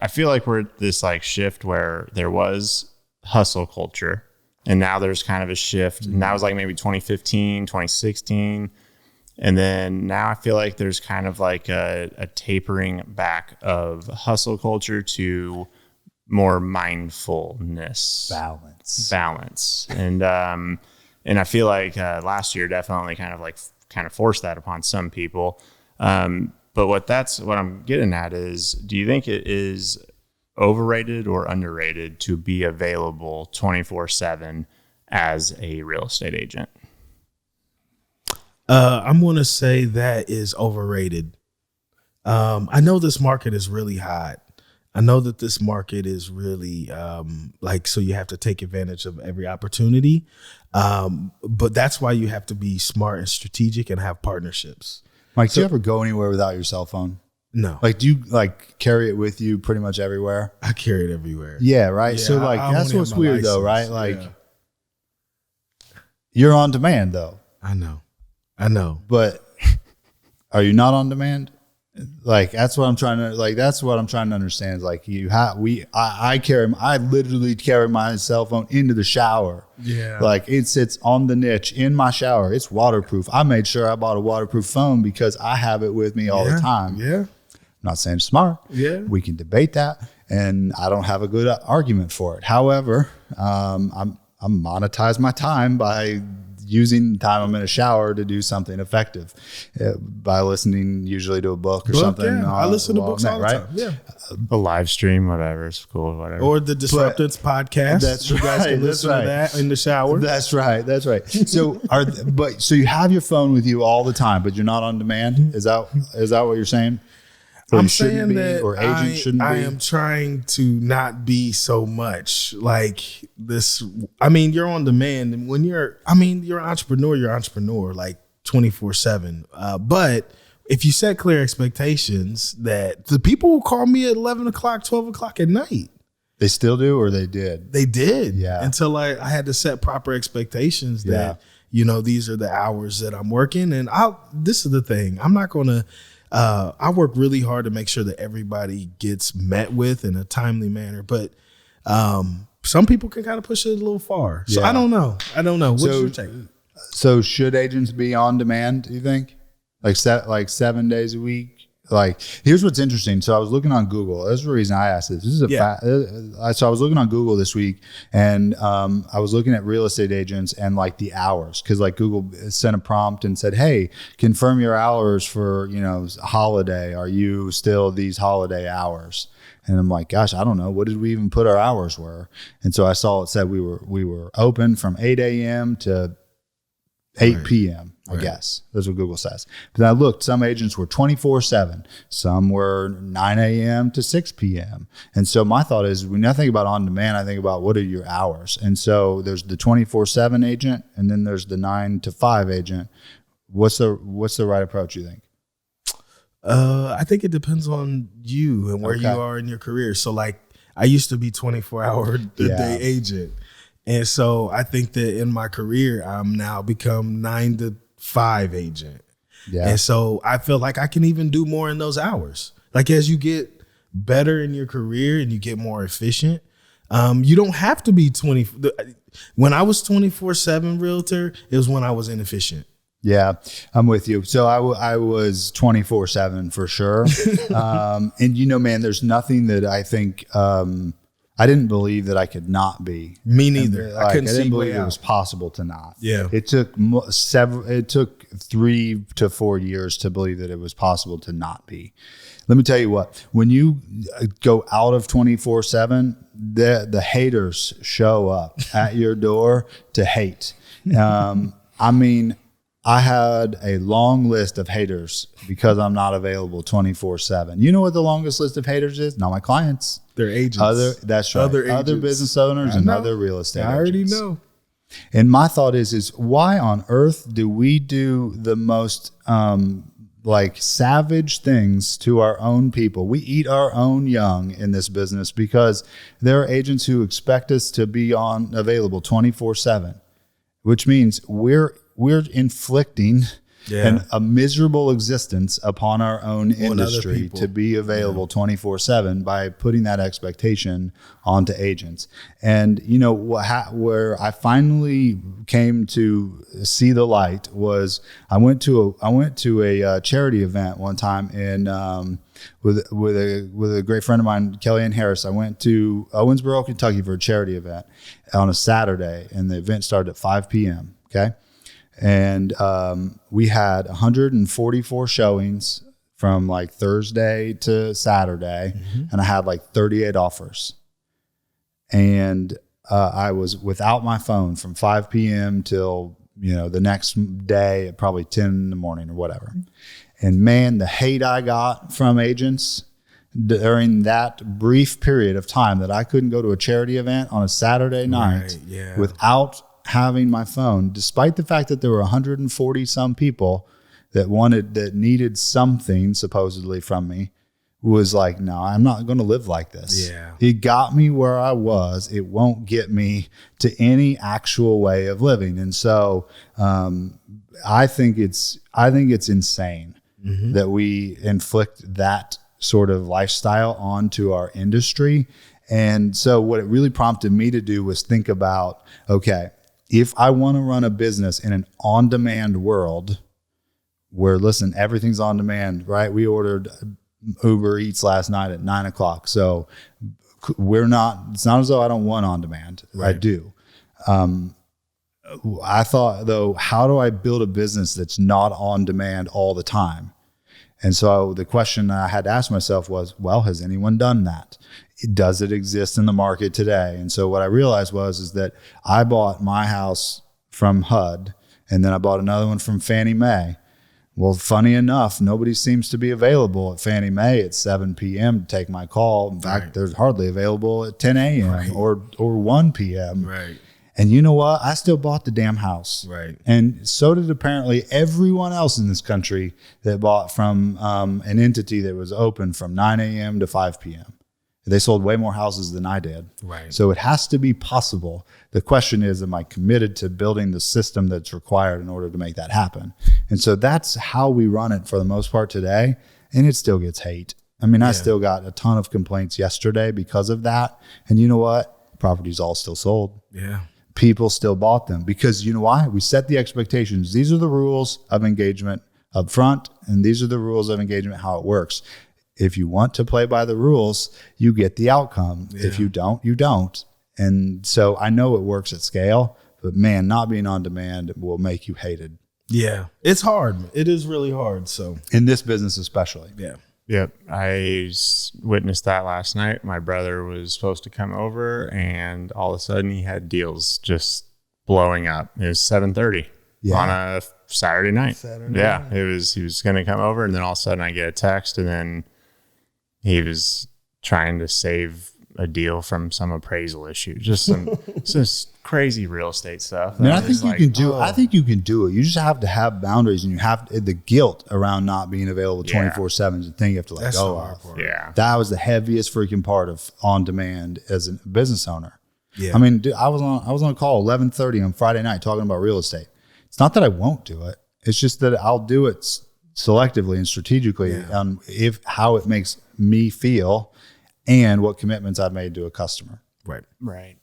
I feel like we're at this like shift where there was hustle culture and now there's kind of a shift. And that was like maybe 2015, 2016. And then now I feel like there's kind of like a tapering back of hustle culture to more mindfulness, balance. And I feel like last year definitely kind of forced that upon some people. But what I'm getting at is, do you think it is overrated or underrated to be available 24/7 as a real estate agent? I'm going to say that is overrated. I know this market is really hot. I know that this market is really so you have to take advantage of every opportunity. But that's why you have to be smart and strategic and have partnerships. Mike, do you ever go anywhere without your cell phone? No. Like, do you like carry it with you pretty much everywhere? I carry it everywhere. Yeah, right. Yeah, so like, that's what's weird though, right? Like, you're on demand though. I know. But are you not on demand? Like, that's what I'm trying to understand. Is like I literally carry my cell phone into the shower. Yeah. Like, it sits on the niche in my shower. It's waterproof. I made sure I bought a waterproof phone because I have it with me all the time. Yeah. I'm not saying it's smart. Yeah. We can debate that. And I don't have a good argument for it. However, I'm monetize my time by using the time I'm in a shower to do something effective by listening usually to a book or something. Yeah. I listen to books all the time. Yeah. A live stream, whatever. It's cool, whatever. Or the Disruptance podcast. That's you guys right. can listen to that in the shower. That's right. So so you have your phone with you all the time, but you're not on demand? Is that what you're saying? Or I'm saying that or agents shouldn't be? I am trying to not be so much like this. I mean, you're on demand, and when you're an entrepreneur, like 24/7. But if you set clear expectations, that the people will call me at 11 o'clock, 12 o'clock at night. They still do, or they did? They did. Yeah. Until I had to set proper expectations that, these are the hours that I'm working. And this is the thing. I'm not going to, I work really hard to make sure that everybody gets met with in a timely manner, but some people can kind of push it a little far. So I don't know. What's your take? So should agents be on demand, do you think? Like 7 days a week? Like, here's what's interesting. So I was looking on Google. That's the reason I asked this. This is so I was looking on Google this week, and I was looking at real estate agents and like the hours, because like Google sent a prompt and said, "Hey, confirm your hours for holiday. Are you still these holiday hours?" And I'm like, gosh, I don't know. What did we even put our hours were? And so I saw it said we were open from 8 a.m. to 8 p.m. I guess that's what Google says. But I looked, some agents were 24/7. Some were 9 a.m. to 6 p.m. And so my thought is, when I think about on demand, I think about what are your hours? And so there's the 24/7 agent, and then there's the 9 to 5 agent. What's the right approach, you think? I think it depends on you and where you are in your career. So like, I used to be 24-hour a day agent. And so I think that in my career, I'm now become 9 to 5 agent. Yeah. And so I feel like I can even do more in those hours. Like, as you get better in your career and you get more efficient, you don't have to be 20. When I was 24/7 realtor, it was when I was inefficient. Yeah, I'm with you. So I was 24/7 for sure. And man, there's nothing that I think, I didn't believe that I could not be. Me neither. I didn't believe it was possible to not. Yeah. It took 3 to 4 years to believe that it was possible to not be. Let me tell you what, when you go out of 24/7, the haters show up at your door to hate. I had a long list of haters because I'm not available 24/7. You know what the longest list of haters is? Not my clients. They're agents. That's right. Other business owners and other real estate agents. I already know. And my thought is why on earth do we do the most savage things to our own people? We eat our own young in this business because there are agents who expect us to be available 24/7, which means we're inflicting and a miserable existence upon our own industry to be available 24/7 by putting that expectation onto agents. And you know where I finally came to see the light was I went to a charity event one time in with a great friend of mine, Kellyanne Harris. I went to Owensboro, Kentucky for a charity event on a Saturday, and the event started at 5 p.m. Okay. And we had 144 showings from like Thursday to Saturday, and I had like 38 offers. And I was without my phone from 5 p.m. till, the next day at probably 10 in the morning or whatever. And man, the hate I got from agents during that brief period of time that I couldn't go to a charity event on a Saturday night without having my phone, despite the fact that there were 140 some people that needed something supposedly from me, was like, no, I'm not going to live like this. Yeah. It got me where I was. It won't get me to any actual way of living. And so I think it's insane that we inflict that sort of lifestyle onto our industry. And so what it really prompted me to do was think about, okay, if I want to run a business in an on-demand world where, listen, everything's on demand, right? We ordered Uber Eats last night at 9:00. So it's not as though I don't want on demand. Right. I do. I thought though, how do I build a business that's not on demand all the time? And so the question I had to ask myself was, well, has anyone done that? Does it exist in the market today? And so what I realized is that I bought my house from HUD, and then I bought another one from Fannie Mae. Well, funny enough, nobody seems to be available at Fannie Mae at 7 p.m. to take my call. In fact, they're hardly available at 10 a.m. or 1 p.m. Right. And you know what? I still bought the damn house. Right. And so did apparently everyone else in this country that bought from an entity that was open from 9 a.m. to 5 p.m. They sold way more houses than I did. Right. So it has to be possible. The question is, am I committed to building the system that's required in order to make that happen? And so that's how we run it for the most part today. And it still gets hate. I mean, I still got a ton of complaints yesterday because of that. And you know what? Property's all still sold. Yeah. People still bought them because you know why? We set the expectations. These are the rules of engagement up front, and these are the rules of engagement, how it works. If you want to play by the rules, you get the outcome. Yeah. If you don't, you don't. And so I know it works at scale, but man, not being on demand will make you hated. Yeah. It's hard. It is really hard. So in this business, especially. Yeah. Yep. I witnessed that last night. My brother was supposed to come over, and all of a sudden he had deals just blowing up. It was 7:30 on a Saturday night. He was going to come over, and then all of a sudden I get a text, and then he was trying to save a deal from some appraisal issue. Just some crazy real estate stuff. Man, I think you can do it. I think you can do it. You just have to have boundaries, and you have the guilt around not being available 24/7 is the thing you have to let go of. Yeah. That was the heaviest freaking part of on demand as a business owner. Yeah. I mean, dude, I was on a call 11:30 on Friday night talking about real estate. It's not that I won't do it. It's just that I'll do it selectively and strategically on how it makes me feel and what commitments I've made to a customer. Right. Right.